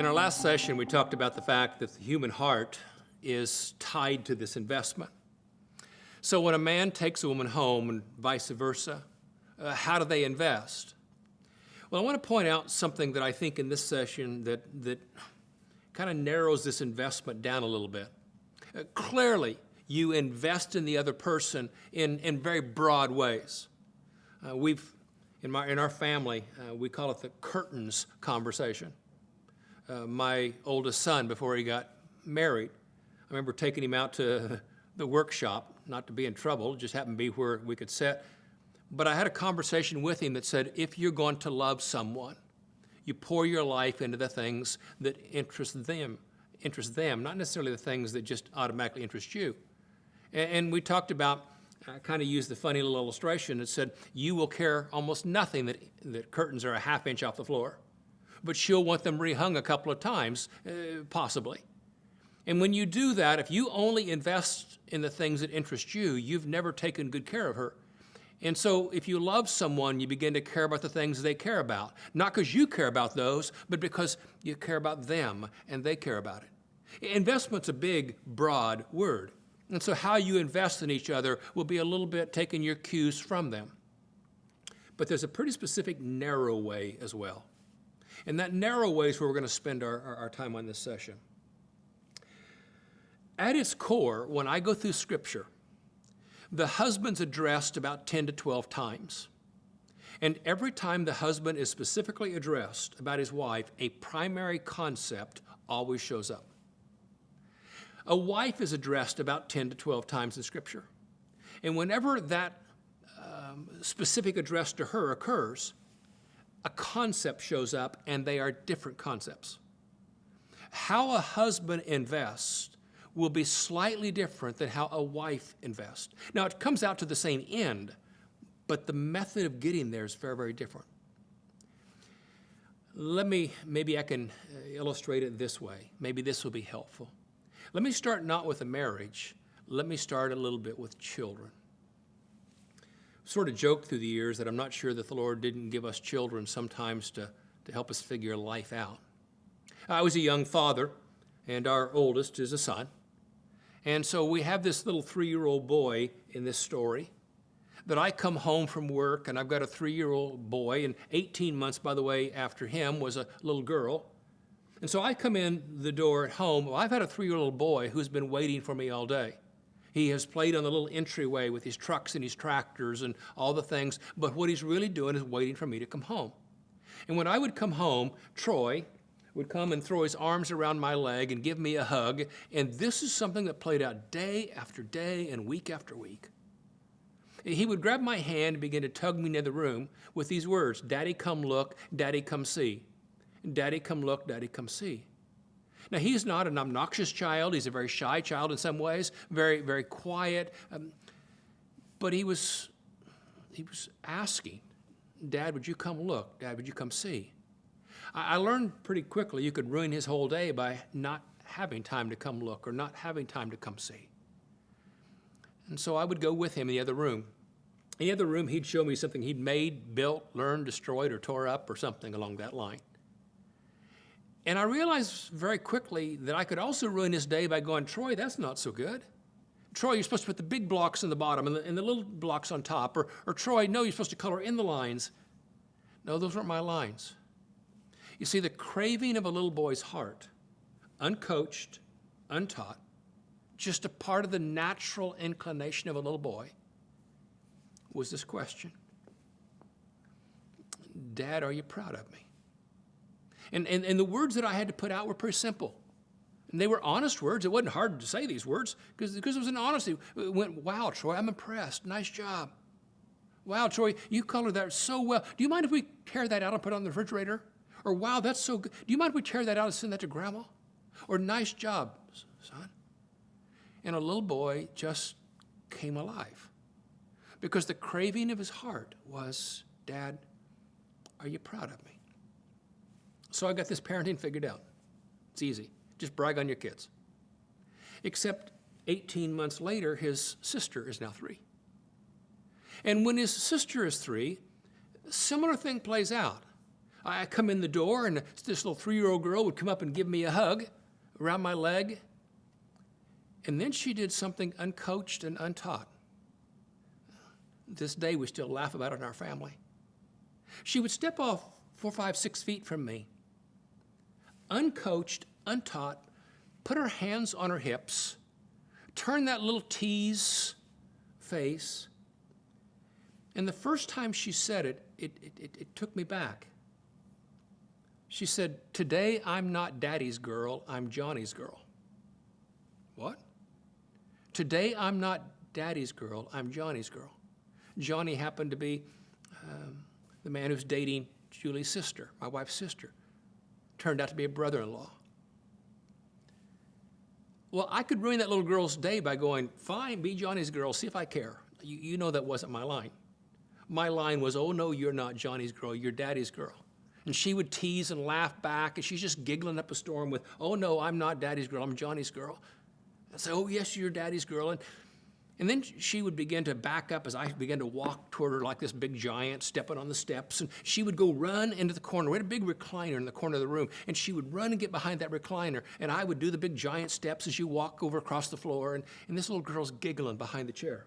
In our last session, we talked about the fact that the human heart is tied to this investment. So when a man takes a woman home and vice versa, how do they invest? Well, I want to point out something that I think in this session that kind of narrows this investment down a little bit. Clearly, you invest in the other person in very broad ways. In our family, we call it the curtains conversation. My oldest son, before he got married, I remember taking him out to the workshop, not to be in trouble, it just happened to be where we could sit. But I had a conversation with him that said, if you're going to love someone, you pour your life into the things that interest them, not necessarily the things that just automatically interest you. And we talked about, I kind of used the funny little illustration that said, you will care almost nothing that curtains are a half inch off the floor, but she'll want them rehung a couple of times, possibly. And when you do that, if you only invest in the things that interest you, you've never taken good care of her. And so if you love someone, you begin to care about the things they care about, not because you care about those, but because you care about them and they care about it. Investment's a big, broad word. And so how you invest in each other will be a little bit taking your cues from them. But there's a pretty specific narrow way as well. And that narrow way is where we're going to spend our time on this session. At its core, when I go through Scripture, the husband's addressed about 10 to 12 times. And every time the husband is specifically addressed about his wife, a primary concept always shows up. A wife is addressed about 10 to 12 times in Scripture. And whenever that specific address to her occurs, a concept shows up, and they are different concepts. How a husband invests will be slightly different than how a wife invests. Now, it comes out to the same end, but the method of getting there is very, very different. Maybe I can illustrate it this way. Maybe this will be helpful. Let me start not with a marriage. Let me start a little bit with children. Sort of joked through the years that I'm not sure that the Lord didn't give us children sometimes to help us figure life out. I was a young father, and our oldest is a son. And so we have this little 3-year-old boy in this story that I come home from work, and I've got a 3-year-old boy, and 18 months, by the way, after him was a little girl. And so I come in the door at home. Well, I've had a 3-year-old boy who's been waiting for me all day. He has played on the little entryway with his trucks and his tractors and all the things, but what he's really doing is waiting for me to come home. And when I would come home, Troy would come and throw his arms around my leg and give me a hug, and this is something that played out day after day and week after week. He would grab my hand and begin to tug me near the room with these words, Daddy, come look, Daddy, come see. Daddy, come look, Daddy, come see. Now, he's not an obnoxious child. He's a very shy child in some ways, very, very quiet. But he was asking, Dad, would you come look? Dad, would you come see? I learned pretty quickly you could ruin his whole day by not having time to come look or not having time to come see. And so I would go with him in the other room. In the other room, he'd show me something he'd made, built, learned, destroyed, or tore up, or something along that line. And I realized very quickly that I could also ruin his day by going, Troy, that's not so good. Troy, you're supposed to put the big blocks in the bottom and the little blocks on top. Or Troy, no, you're supposed to color in the lines. No, those weren't my lines. You see, the craving of a little boy's heart, uncoached, untaught, just a part of the natural inclination of a little boy, was this question. Dad, are you proud of me? And the words that I had to put out were pretty simple. And they were honest words. It wasn't hard to say these words because it was an honesty. It went, wow, Troy, I'm impressed. Nice job. Wow, Troy, you colored that so well. Do you mind if we tear that out and put it on the refrigerator? Or, wow, that's so good. Do you mind if we tear that out and send that to Grandma? Or, nice job, son. And a little boy just came alive because the craving of his heart was, Dad, are you proud of me? So I got this parenting figured out. It's easy. Just brag on your kids. Except 18 months later, his sister is now 3. And when his sister is 3, a similar thing plays out. I come in the door, and this little 3-year-old girl would come up and give me a hug around my leg. And then she did something uncoached and untaught. This day, we still laugh about it in our family. She would step off 4, 5, 6 feet from me, uncoached, untaught, put her hands on her hips, turn that little tease face. And the first time she said it, it took me back. She said, "Today I'm not Daddy's girl, I'm Johnny's girl." What? Today I'm not Daddy's girl, I'm Johnny's girl. Johnny happened to be the man who's dating Julie's sister, my wife's sister. Turned out to be a brother-in-law. Well, I could ruin that little girl's day by going, "Fine, be Johnny's girl, see if I care." You know that wasn't my line. My line was, "Oh, no, you're not Johnny's girl, you're Daddy's girl." And she would tease and laugh back, and she's just giggling up a storm with, "Oh, no, I'm not Daddy's girl, I'm Johnny's girl." I'd say, "Oh, yes, you're Daddy's girl." And then she would begin to back up as I began to walk toward her like this big giant, stepping on the steps. And she would go run into the corner. We had a big recliner in the corner of the room. And she would run and get behind that recliner. And I would do the big giant steps as you walk over across the floor. And this little girl's giggling behind the chair.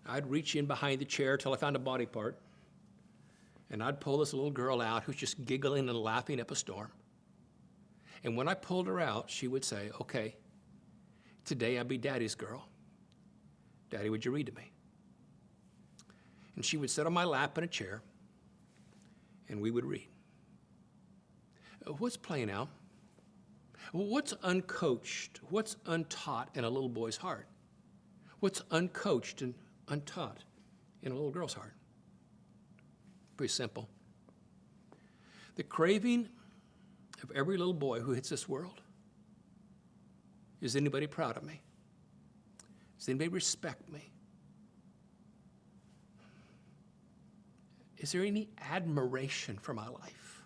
I'd reach in behind the chair till I found a body part. And I'd pull this little girl out who's just giggling and laughing up a storm. And when I pulled her out, she would say, "Okay, today I'll be Daddy's girl. Daddy, would you read to me?" And she would sit on my lap in a chair, and we would read. What's playing out? What's uncoached? What's untaught in a little boy's heart? What's uncoached and untaught in a little girl's heart? Pretty simple. The craving of every little boy who hits this world: is anybody proud of me? Does anybody respect me? Is there any admiration for my life?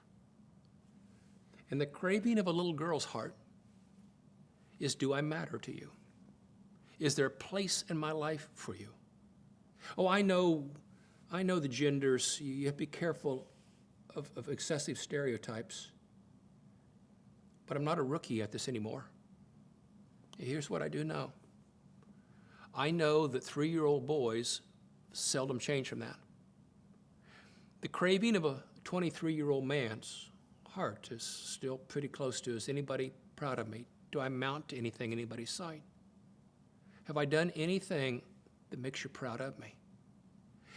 And the craving of a little girl's heart is, do I matter to you? Is there a place in my life for you? Oh, I know the genders. You have to be careful of excessive stereotypes. But I'm not a rookie at this anymore. Here's what I do know. I know that 3-year-old boys seldom change from that. The craving of a 23-year-old man's heart is still pretty close to, is anybody proud of me? Do I amount to anything in anybody's sight? Have I done anything that makes you proud of me?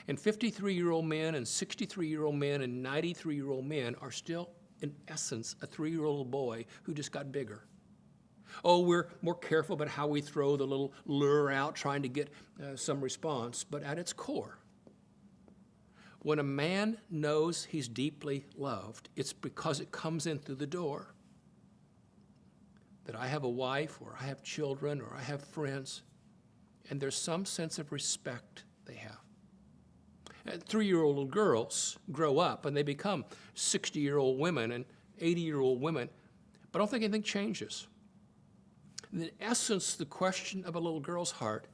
And 53-year-old men and 63-year-old men and 93-year-old men are still, in essence, a 3-year-old boy who just got bigger. Oh, we're more careful about how we throw the little lure out, trying to get some response. But at its core, when a man knows he's deeply loved, it's because it comes in through the door. That I have a wife, or I have children, or I have friends, and there's some sense of respect they have. 3-year-old girls grow up and they become 60-year-old women and 80-year-old women, but I don't think anything changes. In essence, the question of a little girl's heart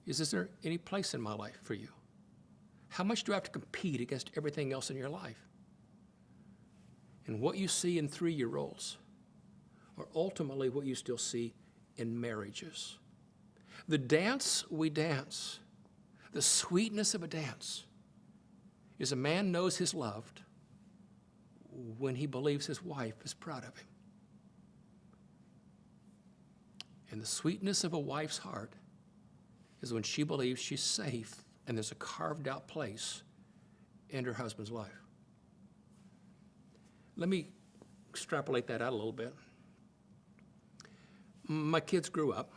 is there any place in my life for you? How much do I have to compete against everything else in your life? And what you see in 3-year-olds are ultimately what you still see in marriages. The dance we dance, the sweetness of a dance, is a man knows he's loved when he believes his wife is proud of him. And the sweetness of a wife's heart is when she believes she's safe and there's a carved out place in her husband's life. Let me extrapolate that out a little bit. My kids grew up.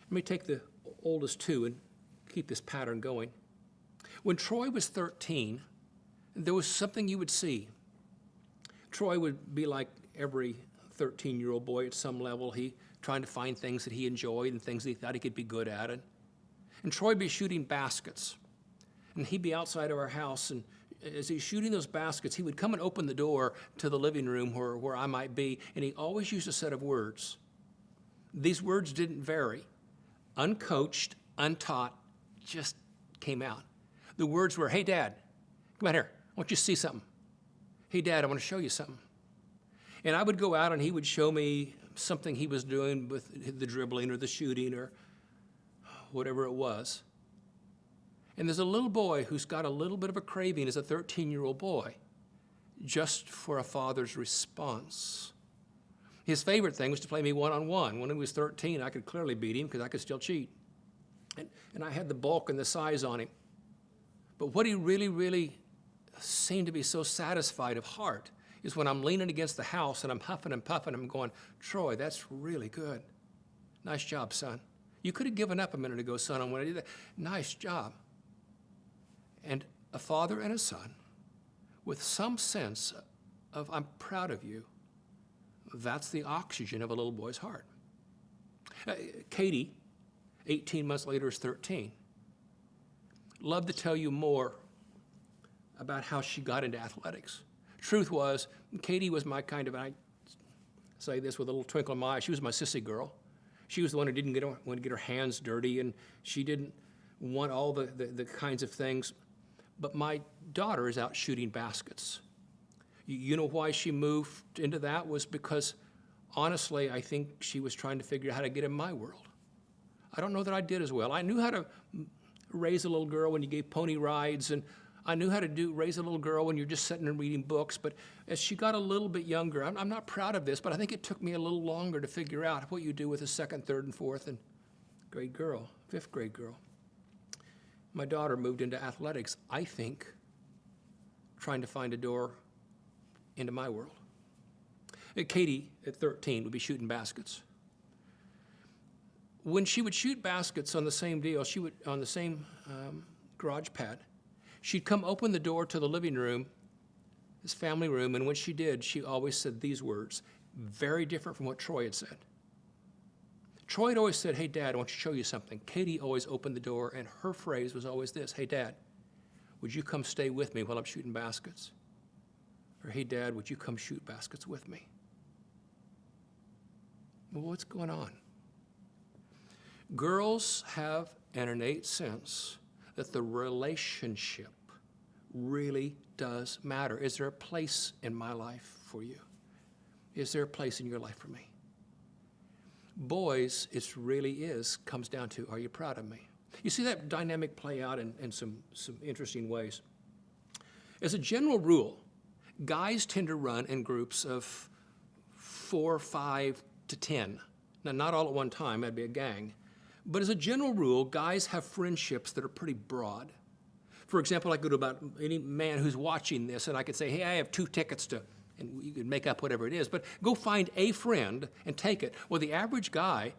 Let me take the oldest two and keep this pattern going. When Troy was 13, there was something you would see. Troy would be like every 13-year-old boy at some level. He trying to find things that he enjoyed and things that he thought he could be good at. And Troy would be shooting baskets. And he'd be outside of our house, and as he's shooting those baskets, he would come and open the door to the living room where I might be, and he always used a set of words. These words didn't vary. Uncoached, untaught, just came out. The words were, "Hey, Dad, Come out here. I want you to see something. Hey, Dad, I want to show you something. And I would go out and he would show me something he was doing with the dribbling or the shooting or whatever it was. And there's a little boy who's got a little bit of a craving as a 13-year-old boy just for a father's response. His favorite thing was to play me one-on-one. When he was 13, I could clearly beat him because I could still cheat. And I had the bulk and the size on him. But what he really, really seemed to be so satisfied of heart is when I'm leaning against the house and I'm huffing and puffing, I'm going, Troy, that's really good. Nice job, son. You could have given up a minute ago, son, on when I did that. Nice job. And a father and a son with some sense of, I'm proud of you, that's the oxygen of a little boy's heart. Katie, 18 months later, is 13. Love to tell you more about how she got into athletics. Truth was, Katie was my kind of, and I say this with a little twinkle in my eye, she was my sissy girl. She was the one who didn't want to get her hands dirty, and she didn't want all the kinds of things. But my daughter is out shooting baskets. You know why she moved into that was because, honestly, I think she was trying to figure out how to get in my world. I don't know that I did as well. I knew how to raise a little girl when you gave pony rides, and I knew how to raise a little girl when you're just sitting and reading books. But as she got a little bit younger, I'm not proud of this, but I think it took me a little longer to figure out what you do with a second, third, and fourth and grade girl, fifth grade girl. My daughter moved into athletics, I think, trying to find a door into my world. Katie, at 13, would be shooting baskets. When she would shoot baskets on the same deal, she would on the same garage pad, she'd come open the door to the living room, this family room, and when she did, she always said these words, very different from what Troy had said. Troy had always said, hey, Dad, I want to show you something. Katie always opened the door, and her phrase was always this, hey, Dad, would you come stay with me while I'm shooting baskets? Or, hey, Dad, would you come shoot baskets with me? Well, what's going on? Girls have an innate sense that the relationship really does matter. Is there a place in my life for you? Is there a place in your life for me? Boys, it really comes down to, are you proud of me? You see that dynamic play out in some interesting ways. As a general rule, guys tend to run in groups of 4, 5 to 10. Now, not all at one time, that'd be a gang. But as a general rule, guys have friendships that are pretty broad. For example, I could go to about any man who's watching this, and I could say, hey, I have 2 tickets to, and you could make up whatever it is, but go find a friend and take it. Well, the average guy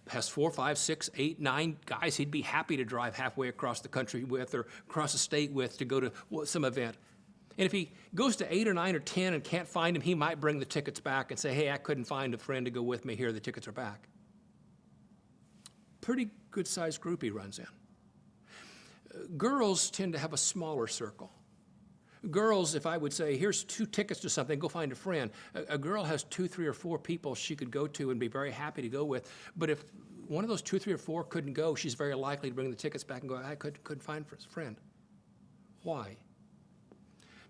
has 4, 5, 6, 8, 9 guys he'd be happy to drive halfway across the country with or across the state with to go to some event. And if he goes to 8 or 9 or 10 and can't find him, he might bring the tickets back and say, hey, I couldn't find a friend to go with me. Here, the tickets are back. Pretty good-sized group he runs in. Girls tend to have a smaller circle. Girls, if I would say, here's 2 tickets to something, go find a friend. A girl has 2, 3, or 4 people she could go to and be very happy to go with. But if one of those 2, 3, or 4 couldn't go, she's very likely to bring the tickets back and go, I couldn't find a friend. Why?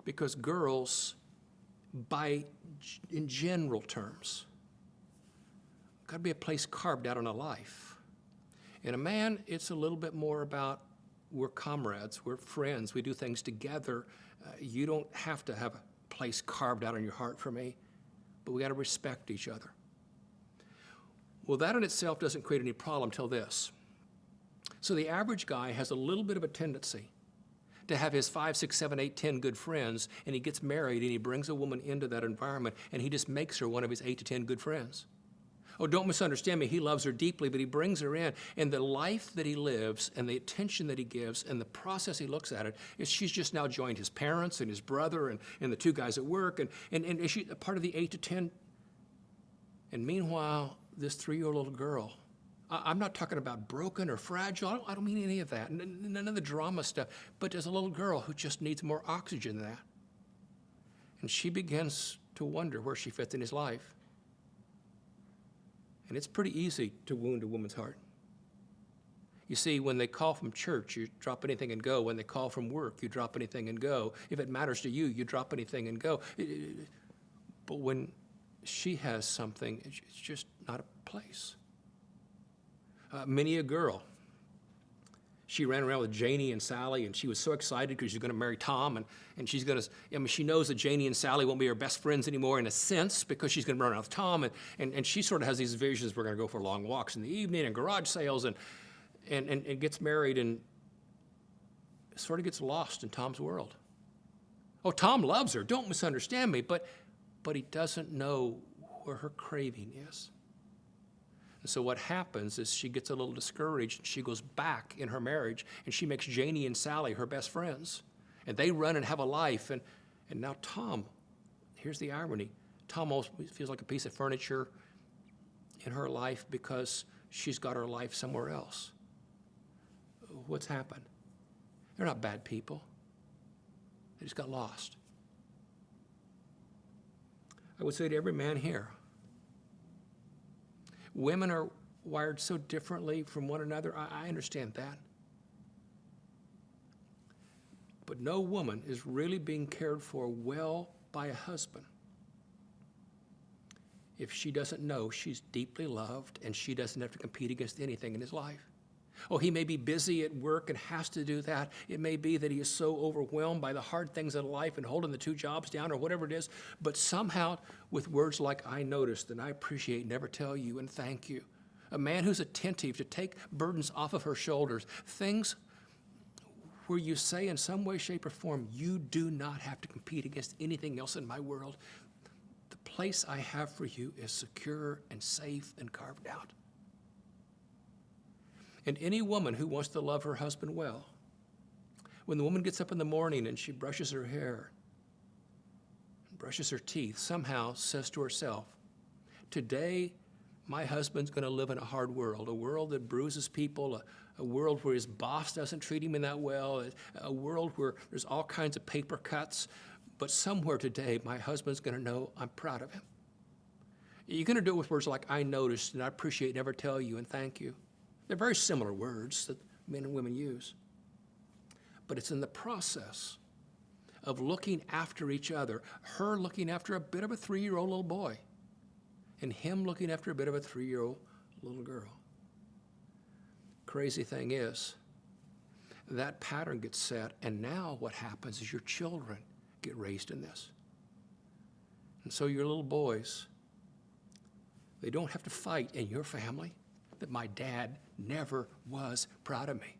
Because girls, in general terms, got to be a place carved out in a life. In a man, it's a little bit more about we're comrades, we're friends, we do things together. You don't have to have a place carved out in your heart for me, but we got to respect each other. Well, that in itself doesn't create any problem till this. So the average guy has a little bit of a tendency to have his 5, 6, 7, 8, 10 good friends, and he gets married and he brings a woman into that environment and he just makes her one of his 8 to 10 good friends. Oh, don't misunderstand me. He loves her deeply, but he brings her in. And the life that he lives and the attention that he gives and the process he looks at it is she's just now joined his parents and his brother and the 2 guys at work and she's a part of the 8 to 10. And meanwhile, this 3-year-old little girl, I'm not talking about broken or fragile. I don't mean any of that. None of the drama stuff. But there's a little girl who just needs more oxygen than that. And she begins to wonder where she fits in his life. And it's pretty easy to wound a woman's heart. You see, when they call from church, you drop anything and go. When they call from work, you drop anything and go. If it matters to you, you drop anything and go. But when she has something, it's just not a place. Many a girl, she ran around with Janie and Sally, and she was so excited because she's going to marry Tom, and she's going to, she knows that Janie and Sally won't be her best friends anymore in a sense because she's going to run around with Tom, and she sort of has these visions. We're going to go for long walks in the evening and garage sales, and gets married and sort of gets lost in Tom's world. Oh, Tom loves her, don't misunderstand me, but he doesn't know where her craving is. And so what happens is she gets a little discouraged, and she goes back in her marriage, and she makes Janie and Sally her best friends. And they run and have a life, and now Tom, here's the irony, Tom almost feels like a piece of furniture in her life because she's got her life somewhere else. What's happened? They're not bad people. They just got lost. I would say to every man here, women are wired so differently from one another. I understand that. But no woman is really being cared for well by a husband if she doesn't know she's deeply loved and she doesn't have to compete against anything in his life. Oh, he may be busy at work and has to do that. It may be that he is so overwhelmed by the hard things in life and holding the two jobs down or whatever it is, but somehow with words like I noticed and I appreciate, never tell you, and thank you. A man who's attentive to take burdens off of her shoulders, things where you say in some way, shape, or form, you do not have to compete against anything else in my world. The place I have for you is secure and safe and carved out. And any woman who wants to love her husband well, when the woman gets up in the morning and she brushes her hair, brushes her teeth, somehow says to herself, today my husband's going to live in a hard world, a world that bruises people, a world where his boss doesn't treat him that well, a world where there's all kinds of paper cuts, but somewhere today my husband's going to know I'm proud of him. You're going to do it with words like I noticed and I appreciate, never tell you, and thank you. They're very similar words that men and women use. But it's in the process of looking after each other, her looking after a bit of a 3-year-old little boy, and him looking after a bit of a 3-year-old little girl. Crazy thing is, that pattern gets set, and now what happens is your children get raised in this. And so your little boys, they don't have to fight in your family that my dad never was proud of me.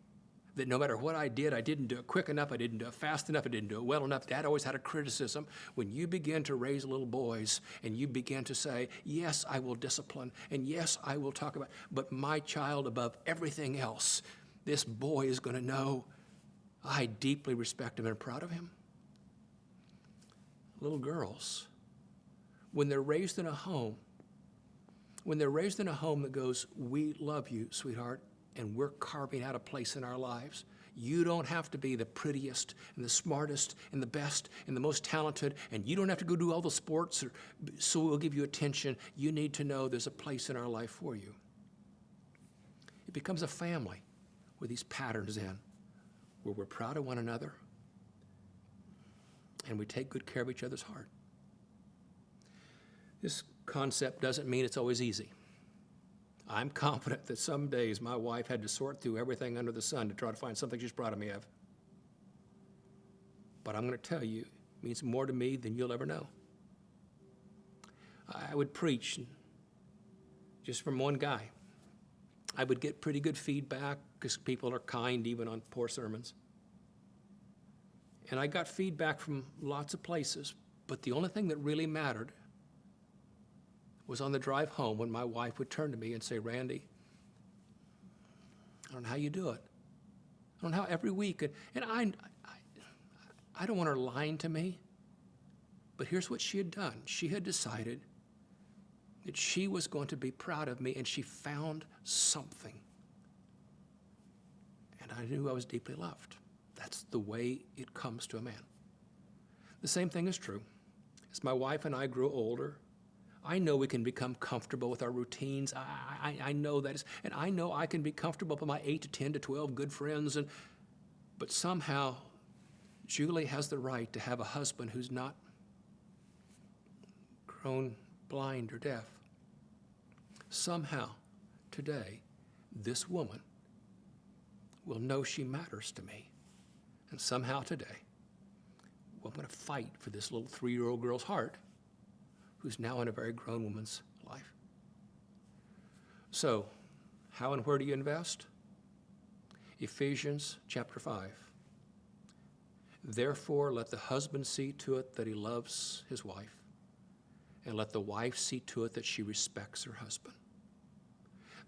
That no matter what I didn't do it quick enough, I didn't do it fast enough, I didn't do it well enough. Dad always had a criticism. When you begin to raise little boys and you begin to say, yes, I will discipline, and yes, I will talk about, but my child above everything else, this boy is going to know I deeply respect him and am proud of him. Little girls, when they're raised in a home that goes, we love you, sweetheart, and we're carving out a place in our lives. You don't have to be the prettiest and the smartest and the best and the most talented, and you don't have to go do all the sports, so we'll give you attention. You need to know there's a place in our life for you. It becomes a family with these patterns in, where we're proud of one another and we take good care of each other's heart. This concept doesn't mean it's always easy. I'm confident that some days my wife had to sort through everything under the sun to try to find something she's proud of me of. But I'm going to tell you, it means more to me than you'll ever know. I would preach just from one guy. I would get pretty good feedback because people are kind even on poor sermons. And I got feedback from lots of places, but the only thing that really mattered was on the drive home when my wife would turn to me and say, Randy, I don't know how you do it. I don't know how every week, and I don't want her lying to me, but here's what she had done. She had decided that she was going to be proud of me, and she found something. And I knew I was deeply loved. That's the way it comes to a man. The same thing is true. As my wife and I grew older, I know we can become comfortable with our routines. I know that. And I know I can be comfortable with my 8 to 10 to 12 good friends. But somehow, Julie has the right to have a husband who's not grown blind or deaf. Somehow, today, this woman will know she matters to me. And somehow today, I'm going to fight for this little 3-year-old girl's heart who's now in a very grown woman's life. So, how and where do you invest? Ephesians chapter 5. Therefore, let the husband see to it that he loves his wife, and let the wife see to it that she respects her husband.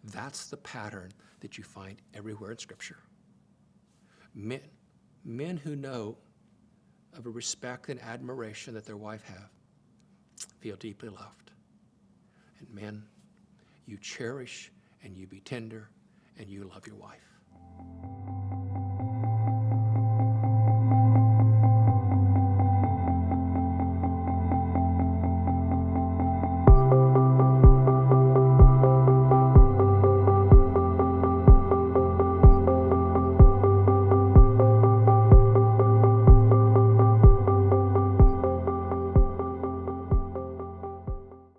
That's the pattern that you find everywhere in Scripture. Men who know of a respect and admiration that their wife have feel deeply loved. And men, you cherish and you be tender and you love your wife.